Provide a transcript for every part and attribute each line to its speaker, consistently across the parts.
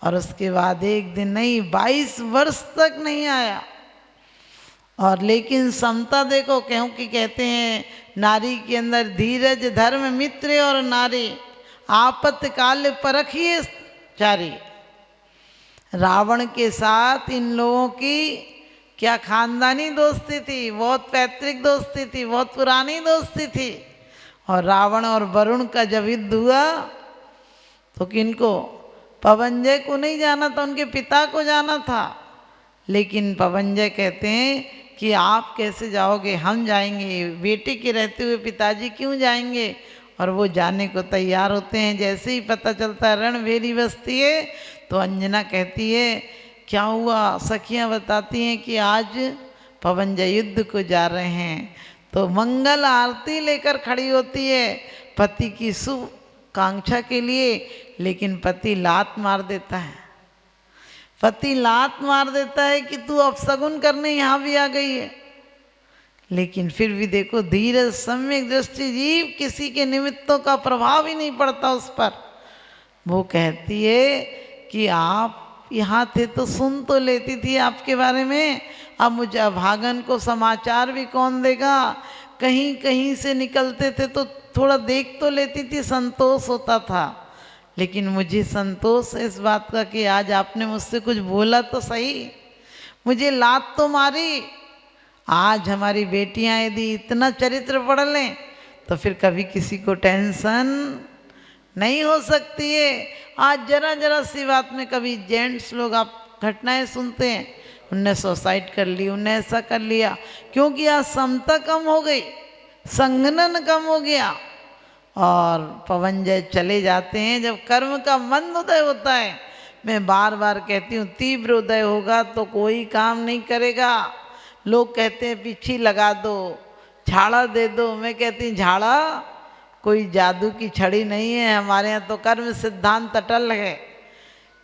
Speaker 1: और उसके बाद एक दिन नहीं 22 वर्ष तक नहीं आया। और लेकिन समता देखो, क्योंकि कहते हैं नारी के अंदर धीरज धर्म मित्र और नारी आपत्तिकाल परखिए चारी। रावण के साथ इन लोगों की क्या खानदानी दोस्ती थी, बहुत पैतृक दोस्ती थी, बहुत पुरानी दोस्ती थी। और रावण और वरुण का जब युद्ध हुआ तो किनको, पवनजय को नहीं जाना था, उनके पिता को जाना था। लेकिन पवनजय कहते हैं कि आप कैसे जाओगे, हम जाएंगे, बेटे के रहते हुए पिताजी क्यों जाएंगे। और वो जाने को तैयार होते हैं। जैसे ही पता चलता है रणभेरी बसती है तो अंजना कहती है क्या हुआ। सखियां बताती हैं कि आज पवनजय युद्ध को जा रहे हैं। तो मंगल आरती लेकर खड़ी होती है पति की शुभ कांक्षा के लिए, लेकिन पति लात मार देता है। पति लात मार देता है कि तू अपशगुन करने यहाँ भी आ गई है। लेकिन फिर भी देखो धीरज सम्यक दृष्टि जीव, किसी के निमित्तों का प्रभाव ही नहीं पड़ता उस पर। वो कहती है कि आप यहाँ थे तो सुन तो लेती थी आपके बारे में, अब मुझे अभागन को समाचार भी कौन देगा। कहीं कहीं से निकलते थे तो थोड़ा देख तो लेती थी, संतोष होता था। लेकिन मुझे संतोष इस बात का कि आज आपने मुझसे कुछ बोला तो सही, मुझे लात तो मारी। आज हमारी बेटियां यदि इतना चरित्र पढ़ लें तो फिर कभी किसी को टेंशन नहीं हो सकती है। आज जरा जरा सी बात में कभी जेंट्स लोग आप घटनाएं सुनते हैं, उनने सुसाइड कर ली, उनने ऐसा कर लिया, क्योंकि आज समता कम हो गई, संघनन कम हो गया। और पवनजय चले जाते हैं जब कर्म का मंद उदय होता है। मैं बार बार कहती हूँ तीव्र उदय होगा तो कोई काम नहीं करेगा। लोग कहते हैं पीछी लगा दो, झाड़ा दे दो। मैं कहती हूँ झाड़ा कोई जादू की छड़ी नहीं है, हमारे यहाँ तो कर्म सिद्धांत अटल है।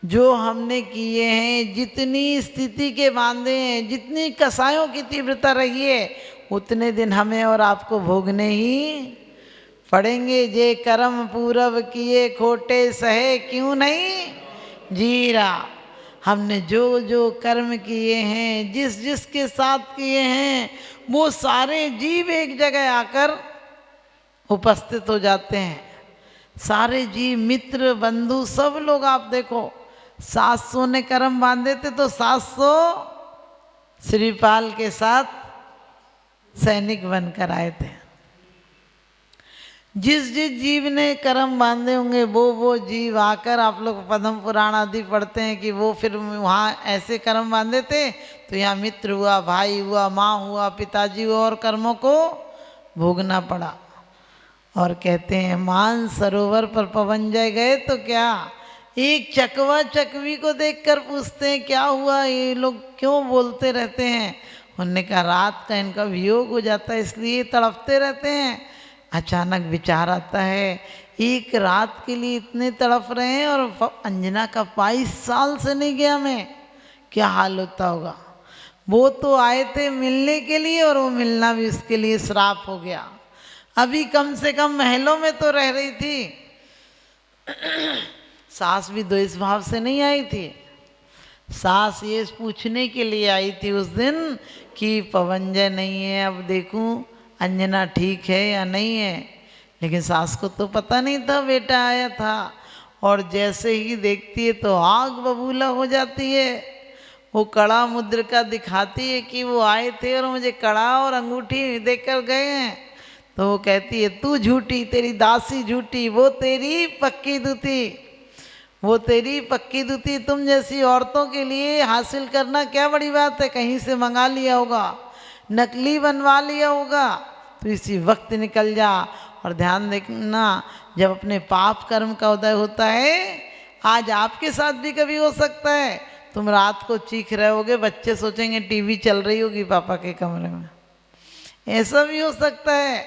Speaker 1: जो हमने किए हैं, जितनी स्थिति के बांधे हैं, जितनी कसायों की तीव्रता रही है, उतने दिन हमें और आपको भोगने ही पड़ेंगे। जे कर्म पूरब किए खोटे सहे क्यों नहीं जीरा। हमने जो जो कर्म किए हैं, जिस जिसके साथ किए हैं, वो सारे जीव एक जगह आकर उपस्थित हो जाते हैं। सारे जीव मित्र बंधु सब लोग आप देखो, 700 ने कर्म बांधे थे तो 700 श्रीपाल के साथ सैनिक बनकर आए थे। जिस जिस जीव ने कर्म बांधे होंगे वो जीव आकर, आप लोग पद्म पुराण आदि पढ़ते हैं कि वो फिर वहाँ ऐसे कर्म बांधे थे तो यहाँ मित्र हुआ, भाई हुआ, माँ हुआ, पिताजी हुआ, और कर्मों को भोगना पड़ा। और कहते हैं मान सरोवर पर पवनजय गए तो क्या, एक चकवा चकवी को देखकर पूछते हैं क्या हुआ, ये लोग क्यों बोलते रहते हैं। उन्होंने कहा रात का इनका वियोग हो जाता है इसलिए तड़पते रहते हैं। अचानक विचार आता है एक रात के लिए इतने तड़प रहे हैं और अंजना का 22 साल से नहीं गया, मैं क्या हाल होता होगा। वो तो आए थे मिलने के लिए और वो मिलना भी उसके लिए श्राप हो गया। अभी कम से कम महलों में तो रह रही थी, सास भी द्वेष भाव से नहीं आई थी। सास ये पूछने के लिए आई थी उस दिन कि पवनजय नहीं है, अब देखूं अंजना ठीक है या नहीं है। लेकिन सास को तो पता नहीं था बेटा आया था, और जैसे ही देखती है तो आग बबूला हो जाती है। वो कड़ा मुद्र का दिखाती है कि वो आए थे और मुझे कड़ा और अंगूठी देकर गए हैं। तो वो कहती है तू झूठी, तेरी दासी झूठी, वो तेरी पक्की दूती, वो तेरी पक्की दूती तुम जैसी औरतों के लिए हासिल करना क्या बड़ी बात है। कहीं से मंगा लिया होगा, नकली बनवा लिया होगा, तो इसी वक्त निकल जा। और ध्यान देखना जब अपने पाप कर्म का उदय होता है, आज आपके साथ भी कभी हो सकता है, तुम रात को चीख रहे होगे, बच्चे सोचेंगे टीवी चल रही होगी पापा के कमरे में, ऐसा भी हो सकता है।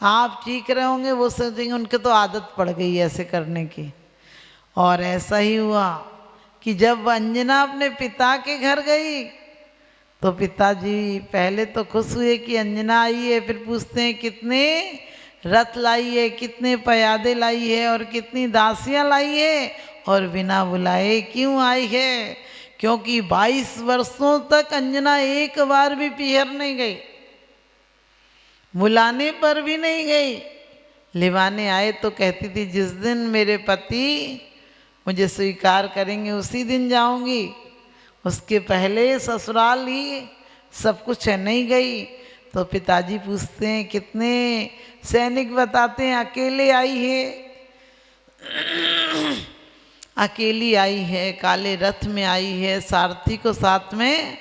Speaker 1: आप चीख रहे होंगे, वो सोचेंगे उनके तो आदत पड़ गई ऐसे करने की। और ऐसा ही हुआ कि जब अंजना अपने पिता के घर गई तो पिताजी पहले तो खुश हुए कि अंजना आई है, फिर पूछते हैं कितने रथ लाई है, कितने पयादे लाई है और कितनी दासियां लाई है, और बिना बुलाए क्यों आई है? क्योंकि 22 वर्षों तक अंजना एक बार भी पीहर नहीं गई, बुलाने पर भी नहीं गई। लिवाने आए तो कहती थी जिस दिन मेरे पति मुझे स्वीकार करेंगे उसी दिन जाऊंगी, उसके पहले ससुराल ही सब कुछ है, नहीं गई। तो पिताजी पूछते हैं कितने सैनिक, बताते हैं अकेले आई है, अकेली आई है, काले रथ में आई है, सारथी को साथ में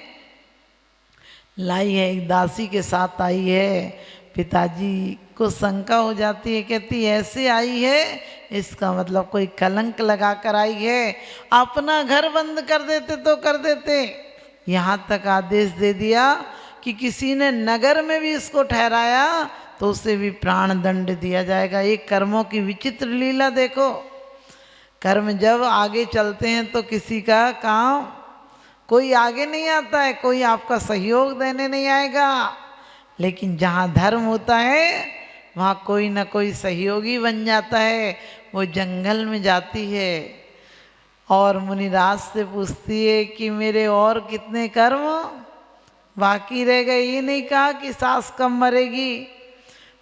Speaker 1: लाई है, एक दासी के साथ आई है। पिताजी को शंका हो जाती है, कहती ऐसे आई है, इसका मतलब कोई कलंक लगा कर आई है। अपना घर बंद कर देते तो कर देते, यहाँ तक आदेश दे दिया कि किसी ने नगर में भी इसको ठहराया तो उसे भी प्राण दंड दिया जाएगा। एक कर्मों की विचित्र लीला देखो, कर्म जब आगे चलते हैं तो किसी का काम कोई आगे नहीं आता है, कोई आपका सहयोग देने नहीं आएगा, लेकिन जहाँ धर्म होता है वहाँ कोई ना कोई सहयोगी बन जाता है। वो जंगल में जाती है और मुनिराज से पूछती है कि मेरे और कितने कर्म बाकी रह गए। ये नहीं कहा कि सास कब मरेगी,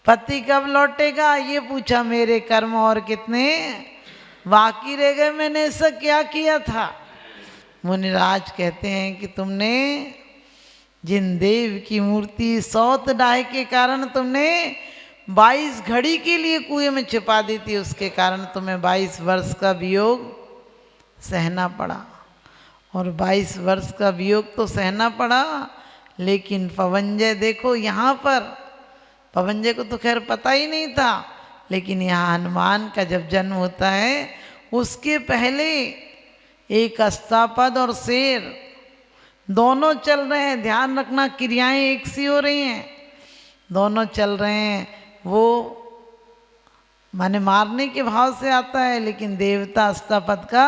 Speaker 1: पति कब लौटेगा, ये पूछा मेरे कर्म और कितने बाकी रह गए, मैंने ऐसा क्या किया था। मुनिराज कहते हैं कि तुमने जिन देव की मूर्ति सौत डाहे के कारण तुमने 22 घड़ी के लिए कुएं में छिपा दी थी, उसके कारण तुम्हें 22 वर्ष का वियोग सहना पड़ा। और 22 वर्ष का वियोग तो सहना पड़ा, लेकिन पवंजय देखो यहाँ पर, पवंजय को तो खैर पता ही नहीं था, लेकिन यहाँ हनुमान का जब जन्म होता है उसके पहले एक अस्तापद और शेर दोनों चल रहे हैं। ध्यान रखना, क्रियाएं एक सी हो रही हैं, दोनों चल रहे हैं। वो माने मारने के भाव से आता है, लेकिन देवता अस्तापद का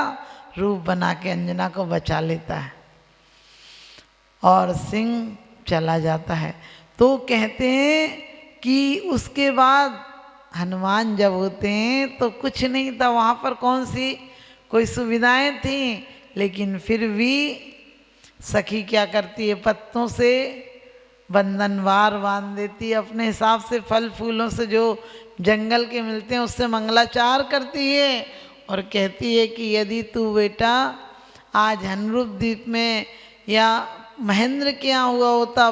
Speaker 1: रूप बना के अंजना को बचा लेता है और सिंह चला जाता है। तो कहते हैं कि उसके बाद हनुमान जब होते हैं तो कुछ नहीं था वहाँ पर, कौन सी कोई सुविधाएं थी, लेकिन फिर भी सखी क्या करती है, पत्तों से बंधनवार बांध देती है, अपने हिसाब से फल फूलों से जो जंगल के मिलते हैं उससे मंगलाचार करती है और कहती है कि यदि तू बेटा आज हनरूप द्वीप में या महेंद्र के यहाँ हुआ होता,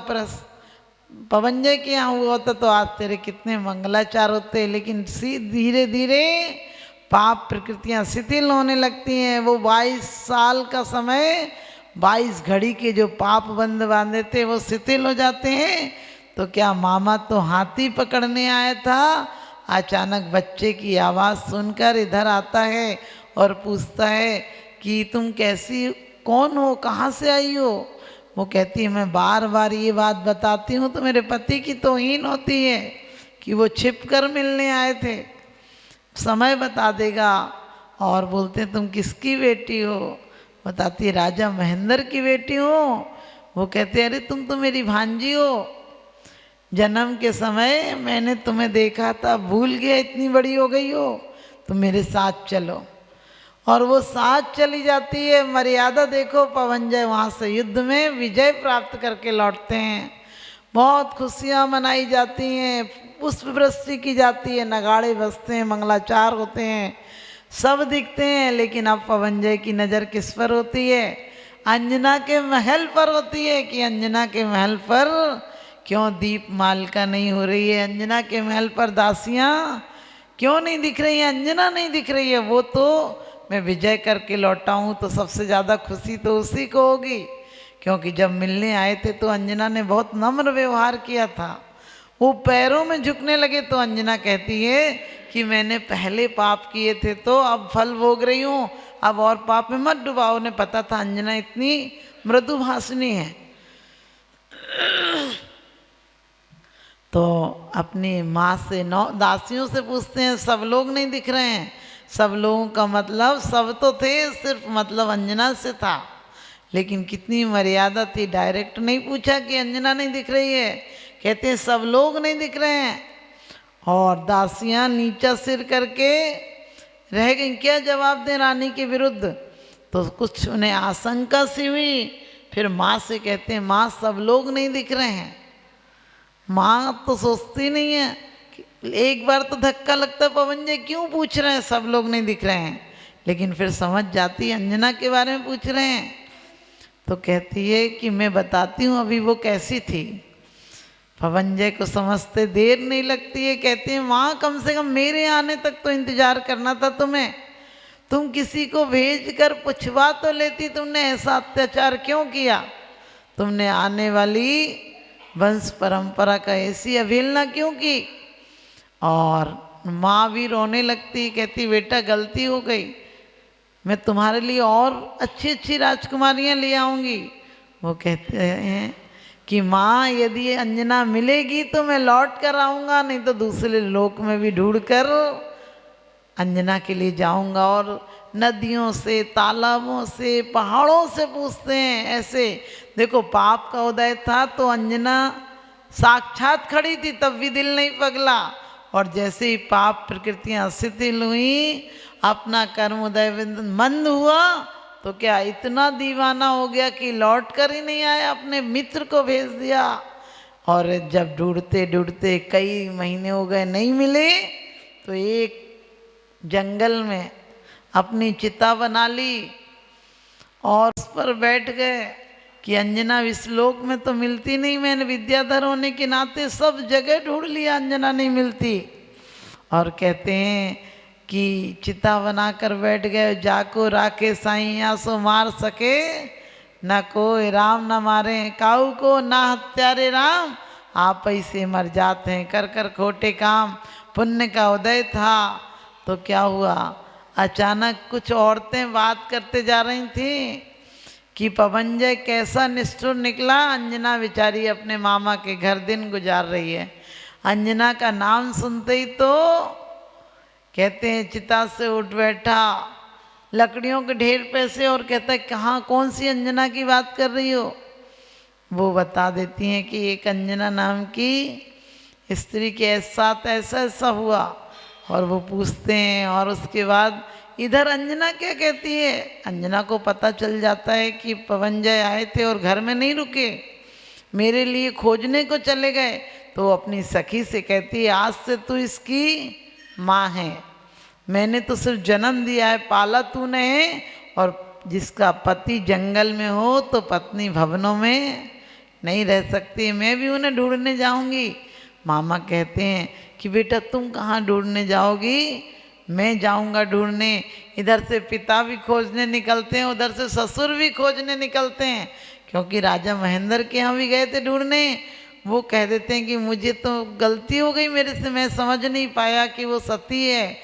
Speaker 1: पवंजय के यहाँ हुआ होता, तो आज तेरे कितने मंगलाचार होते। लेकिन धीरे धीरे पाप प्रकृतियाँ शिथिल होने लगती हैं। वो 22 साल का समय, 22 घड़ी के जो पाप बंद बांधे थे वो शिथिल हो जाते हैं। तो क्या मामा तो हाथी पकड़ने आया था, अचानक बच्चे की आवाज़ सुनकर इधर आता है और पूछता है कि तुम कैसी, कौन हो, कहाँ से आई हो। वो कहती है मैं बार बार ये बात बताती हूँ तो मेरे पति की तौहीन होती है कि वो छिप कर मिलने आए थे, समय बता देगा। और बोलते हैं तुम किसकी बेटी हो, बताती है राजा महेंद्र की बेटी हो। वो कहते हैं अरे तुम तो मेरी भांजी हो, जन्म के समय मैंने तुम्हें देखा था, भूल गया, इतनी बड़ी हो गई हो, तुम मेरे साथ चलो। और वो साथ चली जाती है। मर्यादा देखो, पवंजय वहाँ से युद्ध में विजय प्राप्त करके लौटते हैं, बहुत खुशियाँ मनाई जाती हैं, पुष्प वृष्टि की जाती है, नगाड़े बजते हैं, मंगलाचार होते हैं, सब दिखते हैं। लेकिन अब पवंजय की नज़र किस पर होती है, अंजना के महल पर होती है कि अंजना के महल पर क्यों दीप मालिका नहीं हो रही है, अंजना के महल पर दासियाँ क्यों नहीं दिख रही हैं, अंजना नहीं दिख रही है। वो तो मैं विजय करके लौटा हूँ तो सबसे ज़्यादा खुशी तो उसी को होगी, क्योंकि जब मिलने आए थे तो अंजना ने बहुत नम्र व्यवहार किया था। वो पैरों में झुकने लगे तो अंजना कहती है कि मैंने पहले पाप किए थे तो अब फल भोग रही हूँ, अब और पाप में मत डुबाओ। उन्हें पता था अंजना इतनी मृदुभाषिणी है। तो अपनी माँ से, 9 दासियों से पूछते हैं, सब लोग नहीं दिख रहे हैं। सब लोगों का मतलब सब तो थे, सिर्फ मतलब अंजना से था। लेकिन कितनी मर्यादा थी, डायरेक्ट नहीं पूछा कि अंजना नहीं दिख रही है, कहते हैं सब लोग नहीं दिख रहे हैं। और दासियां नीचा सिर करके रह गई, क्या जवाब दें रानी के विरुद्ध। तो कुछ उन्हें आशंका सी हुई, फिर माँ से कहते हैं माँ सब लोग नहीं दिख रहे हैं। माँ तो सोचती नहीं है कि एक बार तो धक्का लगता है पवन जी क्यों पूछ रहे हैं सब लोग नहीं दिख रहे हैं, लेकिन फिर समझ जाती है अंजना के बारे में पूछ रहे हैं। तो कहती है कि मैं बताती हूँ अभी वो कैसी थी। पवन जय को समझते देर नहीं लगती है, कहते हैं माँ कम से कम मेरे आने तक तो इंतजार करना था तुम्हें, तुम किसी को भेज कर पूछवा तो लेती, तुमने ऐसा अत्याचार क्यों किया, तुमने आने वाली वंश परंपरा का ऐसी अवहेलना क्यों की। और माँ भी रोने लगती, कहती बेटा गलती हो गई, मैं तुम्हारे लिए और अच्छी अच्छी राजकुमारियाँ ले आऊँगी। वो कहते हैं कि माँ यदि अंजना मिलेगी तो मैं लौट कर आऊँगा, नहीं तो दूसरे लोक में भी ढूंढ कर अंजना के लिए जाऊँगा। और नदियों से, तालाबों से, पहाड़ों से पूछते हैं ऐसे। देखो पाप का उदय था तो अंजना साक्षात खड़ी थी तब भी दिल नहीं पगला, और जैसे ही पाप प्रकृतियाँ शिथिल हुई, अपना कर्म उदय मंद हुआ, तो क्या इतना दीवाना हो गया कि लौट कर ही नहीं आया, अपने मित्र को भेज दिया। और जब ढूंढते ढूंढते कई महीने हो गए नहीं मिले, तो एक जंगल में अपनी चिता बना ली और उस पर बैठ गए कि अंजना इस लोक में तो मिलती नहीं, मैंने विद्याधर होने के नाते सब जगह ढूंढ लिया, अंजना नहीं मिलती। और कहते हैं कि चिता बनाकर बैठ गए, जाको राखे साईं सो मार सके, न कोई राम न मारे काऊ को, ना हत्यारे राम आप ही से मर जाते हैं, कर कर खोटे काम। पुण्य का उदय था तो क्या हुआ, अचानक कुछ औरतें बात करते जा रही थी कि पवन जय कैसा निष्ठुर निकला, अंजना बेचारी अपने मामा के घर दिन गुजार रही है। अंजना का नाम सुनते ही तो कहते हैं चिता से उठ बैठा, लकड़ियों के ढेर पे से, और कहता है कहाँ कौन सी अंजना की बात कर रही हो। वो बता देती हैं कि एक अंजना नाम की स्त्री के साथ ऐसा ऐसा हुआ, और वो पूछते हैं। और उसके बाद इधर अंजना क्या कहती है, अंजना को पता चल जाता है कि पवन जय आए थे और घर में नहीं रुके, मेरे लिए खोजने को चले गए। तो अपनी सखी से कहती है आज से तू इसकी माँ है, मैंने तो सिर्फ जन्म दिया है, पाला तूने है, और जिसका पति जंगल में हो तो पत्नी भवनों में नहीं रह सकती, मैं भी उन्हें ढूंढने जाऊंगी। मामा कहते हैं कि बेटा तुम कहाँ ढूंढने जाओगी, मैं जाऊंगा ढूंढने। इधर से पिता भी खोजने निकलते हैं, उधर से ससुर भी खोजने निकलते हैं, क्योंकि राजा महेंद्र के यहाँ भी गए थे ढूंढने। वो कह देते हैं कि मुझे तो गलती हो गई मेरे से, मैं समझ नहीं पाया कि वो सती है,